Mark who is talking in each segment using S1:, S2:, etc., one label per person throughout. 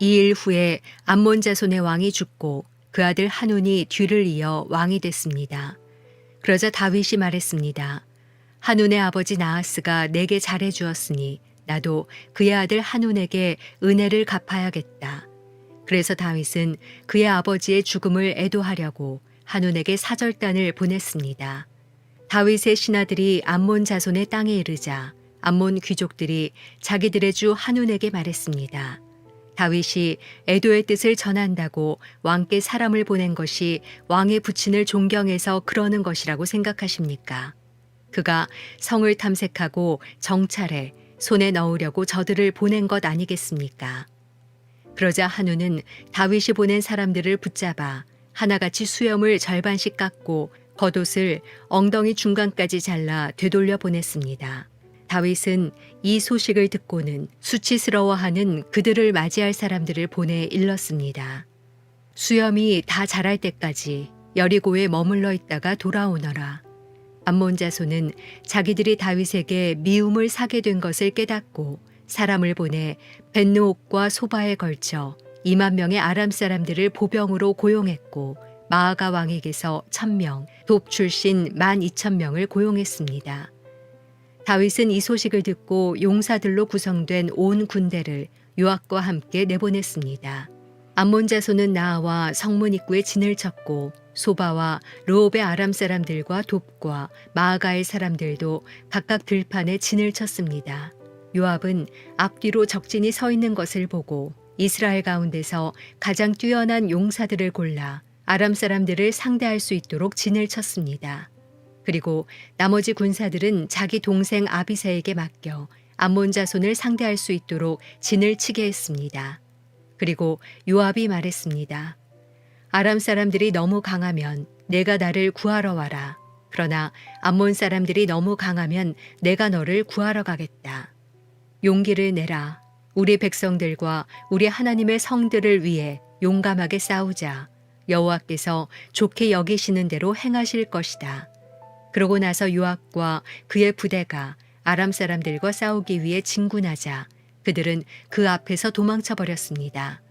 S1: 2일 후에 암몬 자손의 왕이 죽고 그 아들 한운이 뒤를 이어 왕이 됐습니다. 그러자 다윗이 말했습니다. 한운의 아버지 나하스가 내게 잘해 주었으니 나도 그의 아들 한운에게 은혜를 갚아야겠다. 그래서 다윗은 그의 아버지의 죽음을 애도하려고 한운에게 사절단을 보냈습니다. 다윗의 신하들이 암몬 자손의 땅에 이르자 암몬 귀족들이 자기들의 주 한운에게 말했습니다. 다윗이 애도의 뜻을 전한다고 왕께 사람을 보낸 것이 왕의 부친을 존경해서 그러는 것이라고 생각하십니까? 그가 성을 탐색하고 정찰해 손에 넣으려고 저들을 보낸 것 아니겠습니까? 그러자 한우는 다윗이 보낸 사람들을 붙잡아 하나같이 수염을 절반씩 깎고 겉옷을 엉덩이 중간까지 잘라 되돌려 보냈습니다. 다윗은 이 소식을 듣고는 수치스러워하는 그들을 맞이할 사람들을 보내 일렀습니다. 수염이 다 자랄 때까지 여리고에 머물러 있다가 돌아오너라. 암몬 자손은 자기들이 다윗에게 미움을 사게 된 것을 깨닫고 사람을 보내 벳누옥과 소바에 걸쳐 2만 명의 아람 사람들을 보병으로 고용했고 마아가 왕에게서 1,000명, 돕 출신 12,000명을 고용했습니다. 다윗은 이 소식을 듣고 용사들로 구성된 온 군대를 요압과 함께 내보냈습니다. 암몬 자손은 나아와 성문 입구에 진을 쳤고 소바와 르홉의 아람 사람들과 돕과 마아가의 사람들도 각각 들판에 진을 쳤습니다. 요압은 앞뒤로 적진이 서 있는 것을 보고 이스라엘 가운데서 가장 뛰어난 용사들을 골라 아람 사람들을 상대할 수 있도록 진을 쳤습니다. 그리고 나머지 군사들은 자기 동생 아비새에게 맡겨 암몬 자손을 상대할 수 있도록 진을 치게 했습니다. 그리고 요압이 말했습니다. 아람 사람들이 너무 강하면 내가 나를 구하러 와라. 그러나 암몬 사람들이 너무 강하면 내가 너를 구하러 가겠다. 용기를 내라. 우리 백성들과 우리 하나님의 성들을 위해 용감하게 싸우자. 여호와께서 좋게 여기시는 대로 행하실 것이다. 그러고 나서 요압과 그의 부대가 아람 사람들과 싸우기 위해 진군하자 그들은 그 앞에서 도망쳐 버렸습니다.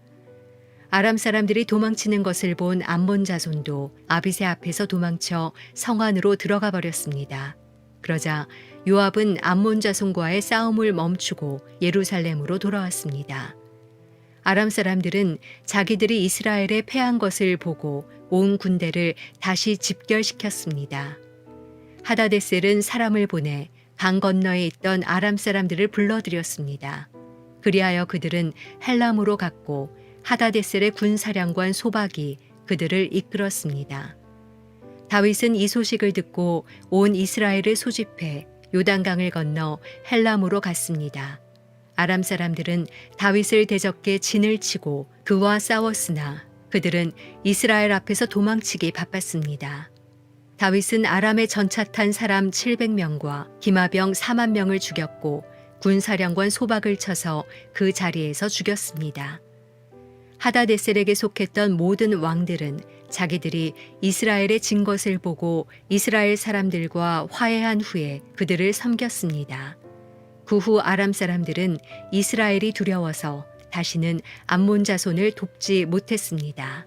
S1: 아람 사람들이 도망치는 것을 본 암몬 자손도 아비새 앞에서 도망쳐 성 안으로 들어가 버렸습니다. 그러자 요압은 암몬 자손과의 싸움을 멈추고 예루살렘으로 돌아왔습니다. 아람 사람들은 자기들이 이스라엘에 패한 것을 보고 온 군대를 다시 집결시켰습니다. 하다데셀은 사람을 보내 강 건너에 있던 아람 사람들을 불러들였습니다. 그리하여 그들은 헬람으로 갔고 하다데셀의 군사령관 소박이 그들을 이끌었습니다. 다윗은 이 소식을 듣고 온 이스라엘을 소집해 요단강을 건너 헬람으로 갔습니다. 아람 사람들은 다윗을 대적해 진을 치고 그와 싸웠으나 그들은 이스라엘 앞에서 도망치기 바빴습니다. 다윗은 아람에 전차 탄 사람 700명과 기마병 4만 명을 죽였고 군사령관 소박을 쳐서 그 자리에서 죽였습니다. 하다데셀에게 속했던 모든 왕들은 자기들이 이스라엘에 진 것을 보고 이스라엘 사람들과 화해한 후에 그들을 섬겼습니다. 그 후 아람 사람들은 이스라엘이 두려워서 다시는 암몬 자손을 돕지 못했습니다.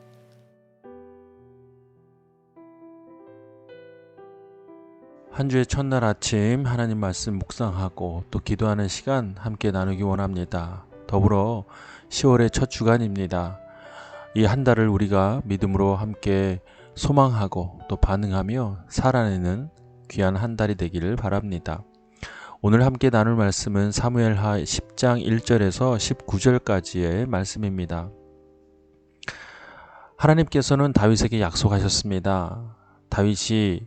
S2: 한 주의 첫날 아침 하나님 말씀 묵상하고 또 기도하는 시간 함께 나누기 원합니다. 더불어 10월의 첫 주간입니다. 이 한 달을 우리가 믿음으로 함께 소망하고 또 반응하며 살아내는 귀한 한 달이 되기를 바랍니다. 오늘 함께 나눌 말씀은 사무엘하 10장 1절에서 19절까지의 말씀입니다. 하나님께서는 다윗에게 약속하셨습니다. 다윗이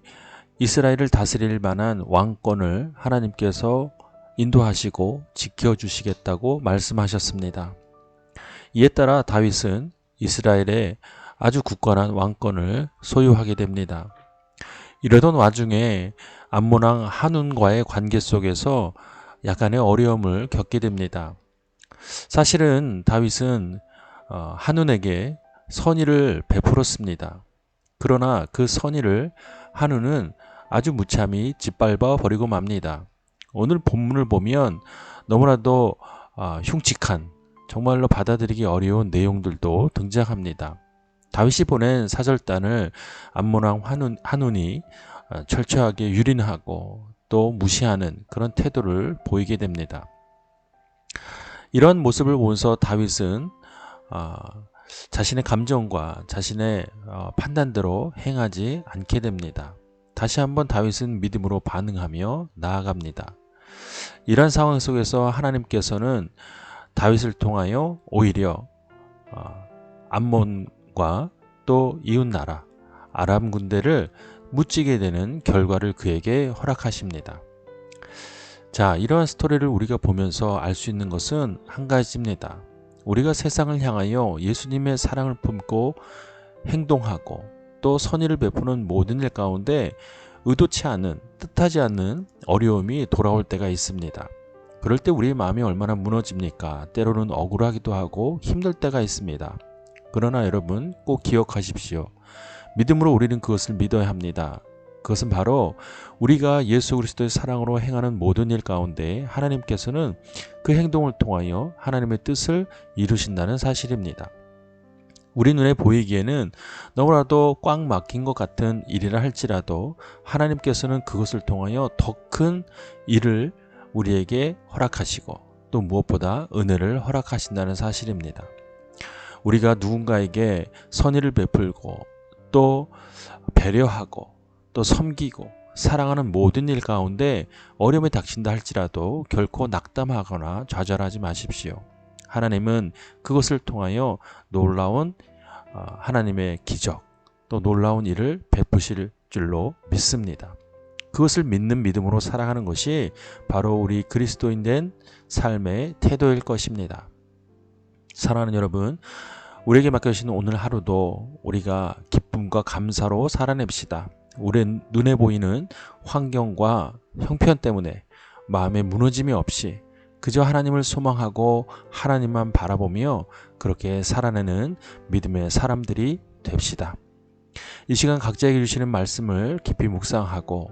S2: 이스라엘을 다스릴 만한 왕권을 하나님께서 인도하시고 지켜주시겠다고 말씀하셨습니다. 이에 따라 다윗은 이스라엘의 아주 굳건한 왕권을 소유하게 됩니다. 이러던 와중에 암몬 왕 한운과의 관계 속에서 약간의 어려움을 겪게 됩니다. 사실은 다윗은 한운에게 선의를 베풀었습니다. 그러나 그 선의를 한운은 아주 무참히 짓밟아 버리고 맙니다. 오늘 본문을 보면 너무나도 흉측한, 정말로 받아들이기 어려운 내용들도 등장합니다. 다윗이 보낸 사절단을 암몬 왕 한운이 철저하게 유린하고 또 무시하는 그런 태도를 보이게 됩니다. 이런 모습을 보면서 다윗은 자신의 감정과 자신의 판단대로 행하지 않게 됩니다. 다시 한번 다윗은 믿음으로 반응하며 나아갑니다. 이런 상황 속에서 하나님께서는 다윗을 통하여 오히려 암몬과 또 이웃나라 아람 군대를 무찌게 되는 결과를 그에게 허락하십니다. 자, 이러한 스토리를 우리가 보면서 알 수 있는 것은 한 가지입니다. 우리가 세상을 향하여 예수님의 사랑을 품고 행동하고 또 선의를 베푸는 모든 일 가운데 의도치 않은, 뜻하지 않는 어려움이 돌아올 때가 있습니다. 그럴 때 우리의 마음이 얼마나 무너집니까? 때로는 억울하기도 하고 힘들 때가 있습니다. 그러나 여러분 꼭 기억하십시오. 믿음으로 우리는 그것을 믿어야 합니다. 그것은 바로 우리가 예수 그리스도의 사랑으로 행하는 모든 일 가운데 하나님께서는 그 행동을 통하여 하나님의 뜻을 이루신다는 사실입니다. 우리 눈에 보이기에는 너무나도 꽉 막힌 것 같은 일이라 할지라도 하나님께서는 그것을 통하여 더 큰 일을 우리에게 허락하시고 또 무엇보다 은혜를 허락하신다는 사실입니다. 우리가 누군가에게 선의를 베풀고 또 배려하고 또 섬기고 사랑하는 모든 일 가운데 어려움이 닥친다 할지라도 결코 낙담하거나 좌절하지 마십시오. 하나님은 그것을 통하여 놀라운 하나님의 기적 또 놀라운 일을 베푸실 줄로 믿습니다. 그것을 믿는 믿음으로 살아가는 것이 바로 우리 그리스도인 된 삶의 태도일 것입니다. 사랑하는 여러분, 우리에게 맡겨주신 오늘 하루도 우리가 기쁨과 감사로 살아냅시다. 우리 눈에 보이는 환경과 형편 때문에 마음에 무너짐이 없이 그저 하나님을 소망하고 하나님만 바라보며 그렇게 살아내는 믿음의 사람들이 됩시다. 이 시간 각자에게 주시는 말씀을 깊이 묵상하고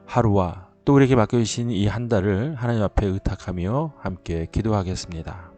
S2: 하루와 또 우리에게 맡겨주신 이 한 달을 하나님 앞에 의탁하며 함께 기도하겠습니다.